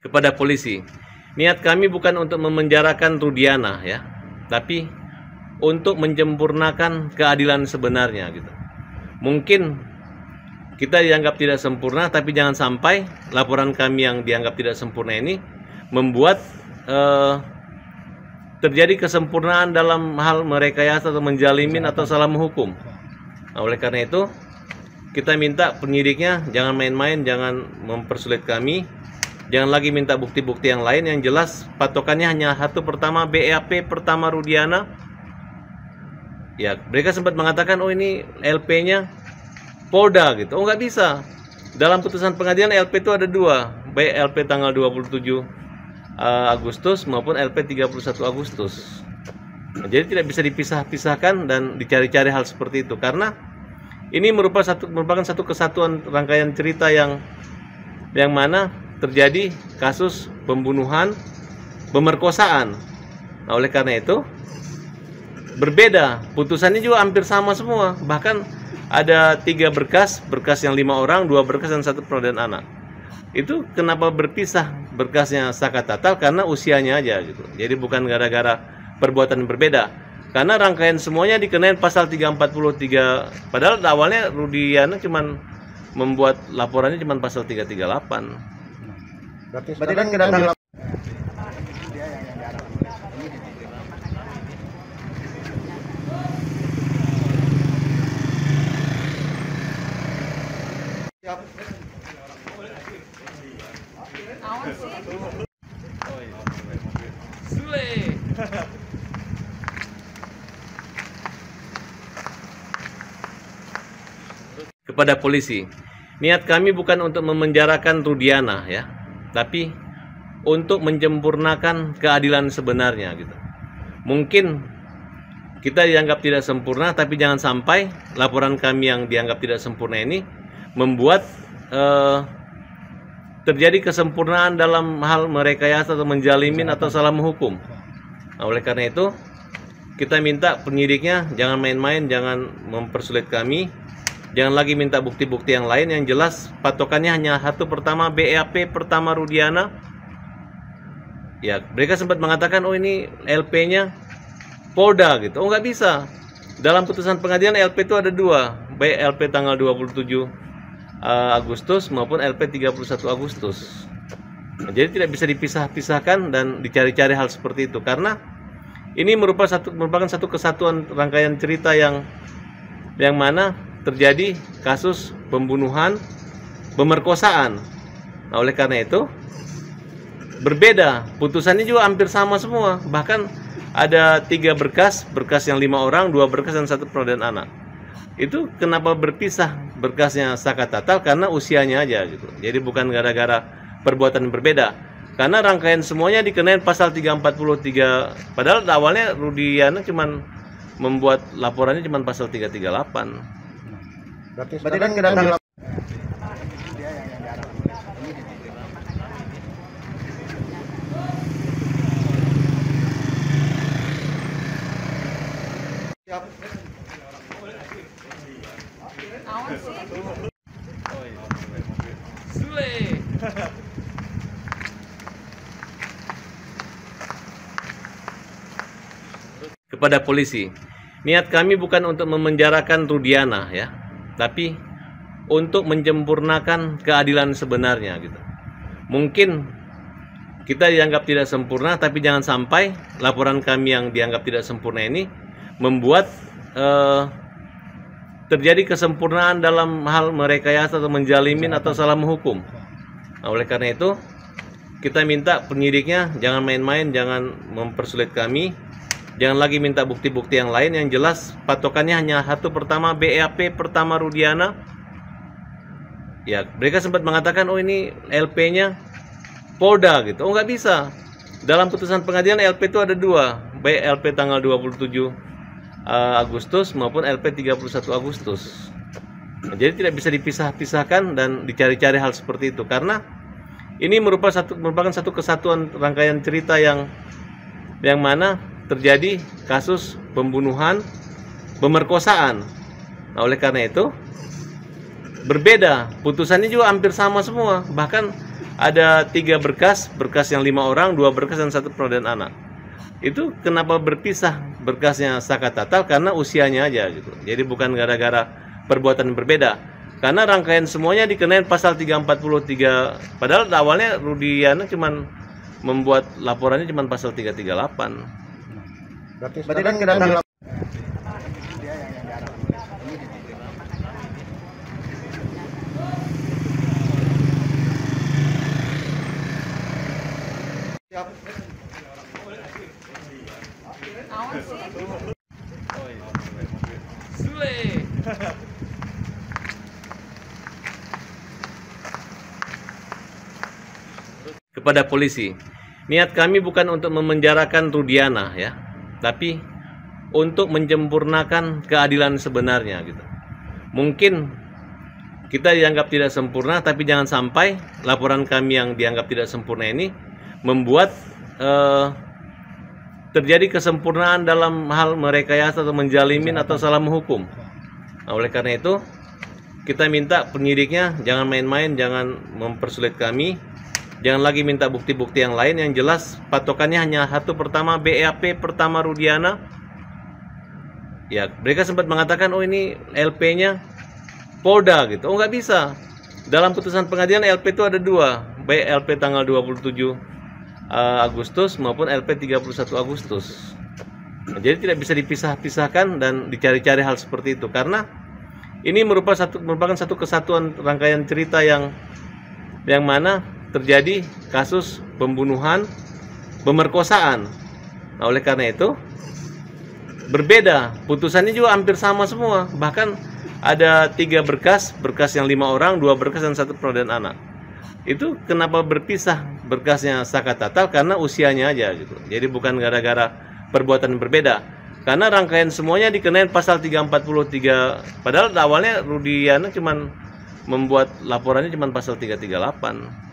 Kepada polisi, niat kami bukan untuk memenjarakan Rudiana ya, tapi untuk menyempurnakan keadilan sebenarnya gitu. Mungkin kita dianggap tidak sempurna, tapi jangan sampai laporan kami yang dianggap tidak sempurna ini membuat terjadi kesempurnaan dalam hal merekayasa atau menjalimin atau salah menghukum. Nah, oleh karena itu kita minta penyidiknya jangan main-main, jangan mempersulit kami, jangan lagi minta bukti-bukti yang lain. Yang jelas patokannya hanya satu, pertama BAP pertama Rudiana. Ya, mereka sempat mengatakan oh ini LP-nya Polda gitu. Oh nggak bisa. Dalam putusan pengadilan LP itu ada dua, baik LP tanggal 27 Agustus maupun LP 31 Agustus. Nah, jadi tidak bisa dipisah-pisahkan dan dicari-cari hal seperti itu karena ini merupakan satu kesatuan rangkaian cerita yang mana terjadi kasus pembunuhan, pemerkosaan. Nah, oleh karena itu berbeda, putusannya juga hampir sama semua. Bahkan ada 3 berkas yang 5 orang, 2 berkas dan 1 peradilan anak. Itu kenapa berpisah berkasnya Saka Tatal? Karena usianya aja gitu. Jadi bukan gara-gara perbuatan berbeda. Karena rangkaian semuanya dikenain pasal 343. Padahal awalnya Rudiana cuman membuat laporannya cuman pasal 338. Berarti kan kedatangan Kepada polisi, niat kami bukan untuk memenjarakan Rudiana ya, tapi untuk menyempurnakan keadilan sebenarnya gitu. Mungkin kita dianggap tidak sempurna, tapi jangan sampai laporan kami yang dianggap tidak sempurna ini membuat terjadi kesempurnaan dalam hal merekayasa atau menjalimin atau salah menghukum. Nah, oleh karena itu kita minta penyidiknya jangan main-main, jangan mempersulit kami, jangan lagi minta bukti-bukti yang lain. Yang jelas patokannya hanya satu, pertama BAP pertama Rudiana. Ya, mereka sempat mengatakan oh ini LP-nya Polda gitu. Oh nggak bisa. Dalam putusan pengadilan LP itu ada dua, baik LP tanggal 27 Agustus maupun LP 31 Agustus. Nah, jadi tidak bisa dipisah-pisahkan dan dicari-cari hal seperti itu karena ini merupakan satu kesatuan rangkaian cerita yang mana terjadi kasus pembunuhan, pemerkosaan. Nah, oleh karena itu berbeda, putusannya juga hampir sama semua. Bahkan ada 3 berkas yang 5 orang, 2 berkas dan 1 peradilan anak. Itu kenapa berpisah berkasnya Saka Tatal? Karena usianya aja gitu. Jadi bukan gara-gara perbuatan berbeda. Karena rangkaian semuanya dikenain pasal 343. Padahal awalnya Rudiana cuman membuat laporannya cuman pasal 338. Berarti kan kedatangan kepada polisi, niat kami bukan untuk memenjarakan Rudiana ya, tapi untuk menyempurnakan keadilan sebenarnya gitu. Mungkin kita dianggap tidak sempurna, tapi jangan sampai laporan kami yang dianggap tidak sempurna ini membuat terjadi kesempurnaan dalam hal merekayasa atau menjalimin atau salah menghukum. Nah, oleh karena itu kita minta penyidiknya jangan main-main, jangan mempersulit kami, jangan lagi minta bukti-bukti yang lain. Yang jelas patokannya hanya satu, pertama BAP pertama Rudiana. Ya, mereka sempat mengatakan oh ini LP-nya Polda gitu. Oh nggak bisa. Dalam putusan pengadilan LP itu ada dua, baik LP tanggal 27 Agustus maupun LP 31 Agustus. Jadi tidak bisa dipisah-pisahkan dan dicari-cari hal seperti itu, karena ini merupakan satu kesatuan rangkaian cerita yang mana terjadi kasus pembunuhan, pemerkosaan. Nah, oleh karena itu berbeda, putusannya juga hampir sama semua. Bahkan ada 3 berkas yang 5 orang, 2 berkas dan 1 penodaan anak. Itu kenapa berpisah berkasnya Saka Tatal? Karena usianya aja gitu. Jadi bukan gara-gara perbuatan berbeda. Karena rangkaian semuanya dikenain pasal 343. Padahal awalnya Rudiana cuman membuat laporannya cuman pasal 338. Berarti kan kedatangan kepada polisi, niat kami bukan untuk memenjarakan Rudiana ya, tapi untuk menyempurnakan keadilan sebenarnya gitu. Mungkin kita dianggap tidak sempurna, tapi jangan sampai laporan kami yang dianggap tidak sempurna ini membuat terjadi kesempurnaan dalam hal merekayasa atau menjalimin atau salah menghukum. Nah, oleh karena itu kita minta penyidiknya jangan main-main, jangan mempersulit kami. Jangan lagi minta bukti-bukti yang lain. Yang jelas patokannya hanya satu, pertama BAP pertama Rudiana. Ya, mereka sempat mengatakan oh ini LP-nya Polda gitu. Oh, nggak bisa. Dalam putusan pengadilan LP itu ada 2, baik LP tanggal 27 Agustus maupun LP 31 Agustus. Nah, jadi tidak bisa dipisah-pisahkan dan dicari-cari hal seperti itu, karena ini merupakan satu kesatuan rangkaian cerita yang mana terjadi kasus pembunuhan, pemerkosaan. Nah, oleh karena itu berbeda, putusannya juga hampir sama semua. Bahkan ada 3 berkas yang 5 orang, 2 berkas dan 1 penodaan anak. Itu kenapa berpisah berkasnya Saka Tatal? Karena usianya aja gitu. Jadi bukan gara-gara perbuatan berbeda. Karena rangkaian semuanya dikenain pasal 343. Padahal awalnya Rudiana cuman membuat laporannya cuman pasal 338.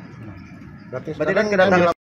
berarti kan kedatangan